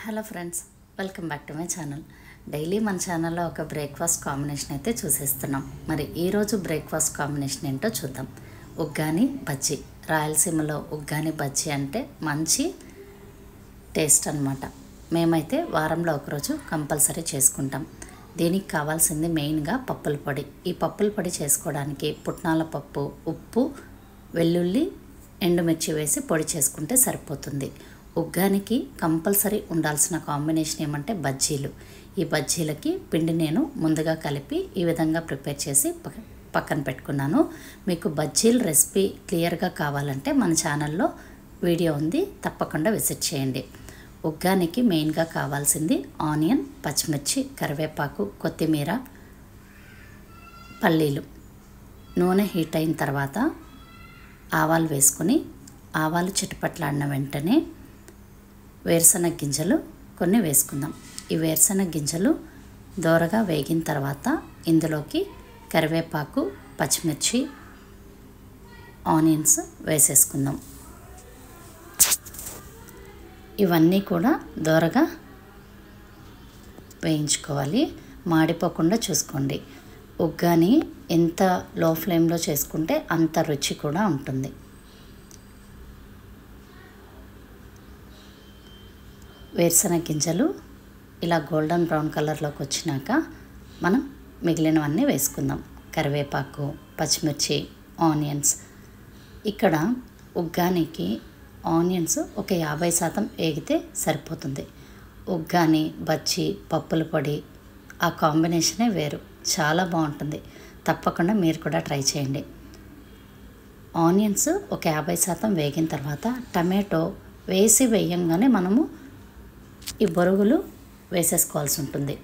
Hello friends, welcome back to my channel. Daily మన ఛానల్లో ఒక బ్రేక్ఫాస్ట్ కాంబినేషన్ అయితే చూసేస్తున్నాం. మరి ఈరోజు బ్రేక్ఫాస్ట్ కాంబినేషన్ ఏంటో చూద్దాం. ఉగ్గాని బజ్జీ. రాయలసీమలో ఉగ్గాని బజ్జీ అంటే మంచి టేస్ట్ అన్నమాట. మేమైతే వారంలో ఒకరోజు కంపల్సరీ చేసుకుంటాం. దీనికి కావాల్సింది మెయిన్గా పప్పుల పొడి. ఈ పప్పుల పొడి చేసుకోవడానికి పుట్నాల పప్పు, ఉప్పు, వెల్లుల్లి, ఎండుమిర్చి వేసి పొడి చేసుకుంటే సరిపోతుంది. ఉగ్గానికి కంపల్సరీ ఉండాల్సిన కాంబినేషన్ ఏమంటే బజ్జీలు. ఈ బజ్జీలకి పిండి నేను ముందుగా కలిపి ఈ విధంగా ప్రిపేర్ చేసి పక్కన పెట్టుకున్నాను. మీకు బజ్జీల రెసిపీ క్లియర్గా కావాలంటే మన ఛానల్లో వీడియో ఉంది, తప్పకుండా విజిట్ చేయండి. ఉగ్గానికి మెయిన్గా కావాల్సింది ఆనియన్, పచ్చిమిర్చి, కరివేపాకు, కొత్తిమీర, పల్లీలు. నూనె హీట్ అయిన తర్వాత ఆవాలు వేసుకొని ఆవాలు చిటపట్లాడిన వెంటనే వేరుశనగ గింజలు కొన్ని వేసుకుందాం. ఈ వేరుశనగ గింజలు దోరగా వేగిన తర్వాత ఇందులోకి కరివేపాకు, పచ్చిమిర్చి, ఆనియన్స్ వేసేసుకుందాం. ఇవన్నీ కూడా దోరగా వేయించుకోవాలి, మాడిపోకుండా చూసుకోండి. ఉగ్గాని ఎంత లో ఫ్లేమ్లో చేసుకుంటే అంత రుచి కూడా ఉంటుంది. వేరుశనగ గింజలు ఇలా గోల్డెన్ బ్రౌన్ కలర్లోకి వచ్చినాక మనం మిగిలినవన్నీ వేసుకుందాం. కరివేపాకు, పచ్చిమిర్చి, ఆనియన్స్. ఇక్కడ ఉగ్గానికి ఆనియన్స్ ఒక 50% వేగితే సరిపోతుంది. ఉగ్గాని, బజ్జీ, పప్పుల పొడి ఆ కాంబినేషనే వేరు, చాలా బాగుంటుంది. తప్పకుండా మీరు కూడా ట్రై చేయండి. ఆనియన్స్ ఒక 50% వేగిన తర్వాత టమాటో వేయంగానే మనము ఈ బొరుగులు వేసేసుకోవాల్సి ఉంటుంది.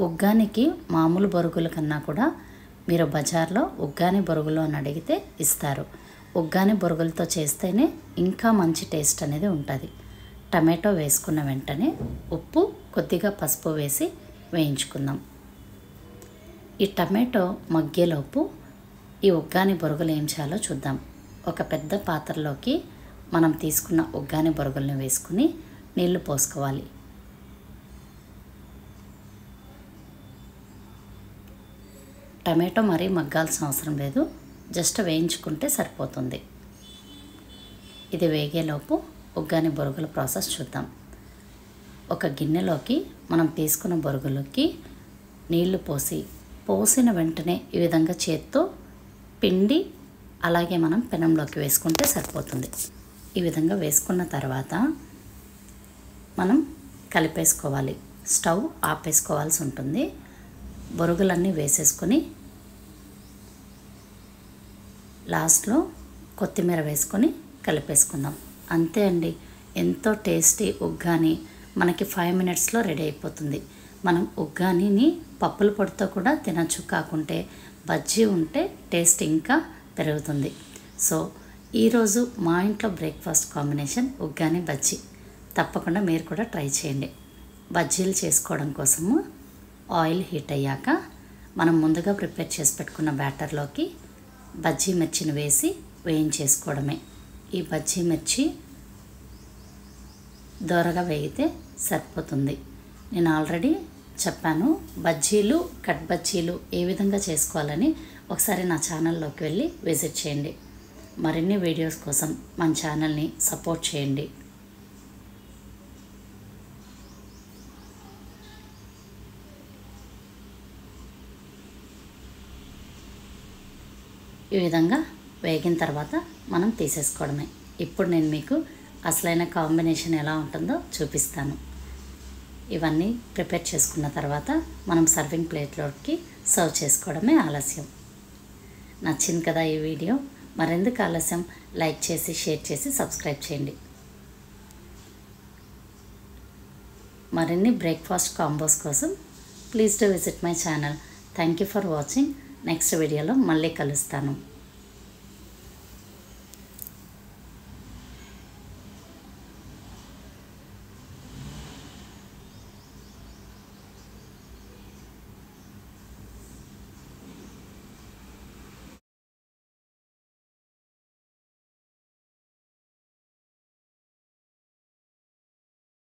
ఉగ్గానికి మామూలు బొరుగుల కన్నా కూడా మీరు బజార్లో ఉగ్గాని బొరుగులు అని అడిగితే ఇస్తారు. ఉగ్గాని బొరుగులతో చేస్తేనే ఇంకా మంచి టేస్ట్ అనేది ఉంటుంది. టమాటో వేసుకున్న వెంటనే ఉప్పు, కొద్దిగా పసుపు వేసి వేయించుకుందాం. ఈ టమాటో మగ్గేలోపు ఈ ఉగ్గాని బొరుగులు ఏం చేయాలో చూద్దాం. ఒక పెద్ద పాత్రలోకి మనం తీసుకున్న ఉగ్గాని బొరుగులను వేసుకుని నీళ్లు పోసుకోవాలి. టమాటో మరీ మగ్గాల్సిన అవసరం లేదు, జస్ట్ వేయించుకుంటే సరిపోతుంది. ఇది వేగేలోపు ఉగ్గాని బొరుగుల ప్రాసెస్ చూద్దాం. ఒక గిన్నెలోకి మనం తీసుకున్న బొరుగులకి నీళ్లు పోసిన వెంటనే ఈ విధంగా చేత్తో పిండి అలాగే మనం పెనంలోకి వేసుకుంటే సరిపోతుంది. ఈ విధంగా వేసుకున్న తర్వాత మనం కలిపేసుకోవాలి. స్టవ్ ఆపేసుకోవాల్సి ఉంటుంది. బొరుగులన్నీ వేసేసుకొని లాస్ట్లో కొత్తిమీర వేసుకొని కలిపేసుకుందాం. అంతే అండి, ఎంతో టేస్టీ ఉగ్గాని మనకి 5 మినిట్స్లో రెడీ అయిపోతుంది. మనం ఉగ్గానిని పప్పుల పొడితో కూడా తినచ్చు, కాకుంటే బజ్జీ ఉంటే టేస్ట్ ఇంకా పెరుగుతుంది. సో ఈరోజు మా ఇంట్లో బ్రేక్ఫాస్ట్ కాంబినేషన్ ఉగ్గాని బజ్జీ. తప్పకుండా మీరు కూడా ట్రై చేయండి. బజ్జీలు చేసుకోవడం కోసము ఆయిల్ హీట్ అయ్యాక మనం ముందుగా ప్రిపేర్ చేసి పెట్టుకున్న బ్యాటర్లోకి బజ్జీ మిర్చిని వేసి వేయించేసుకోవడమే. ఈ బజ్జీ మిర్చి దోరగా వేగితే సరిపోతుంది. నేను ఆల్రెడీ చెప్పాను బజ్జీలు, కట్ బజ్జీలు ఏ విధంగా చేసుకోవాలని. ఒకసారి నా ఛానల్లోకి వెళ్ళి విజిట్ చేయండి. మరిన్ని వీడియోస్ కోసం మన ఛానల్ని సపోర్ట్ చేయండి. ఈ విధంగా వేగిన తర్వాత మనం తీసేసుకోవడమే. ఇప్పుడు నేను మీకు అసలైన కాంబినేషన్ ఎలా ఉంటుందో చూపిస్తాను. ఇవన్నీ ప్రిపేర్ చేసుకున్న తర్వాత మనం సర్వింగ్ ప్లేట్లోకి సర్వ్ చేసుకోవడమే ఆలస్యం. నచ్చింది కదా ఈ వీడియో? మరెందుకు ఆలస్యం? లైక్ చేసి, షేర్ చేసి, సబ్స్క్రైబ్ చేయండి. మరిన్ని బ్రేక్ఫాస్ట్ కాంబోస్ కోసం please do visit my channel. Thank you for watching. Next వీడియోలో మళ్ళీ కలుస్తాను.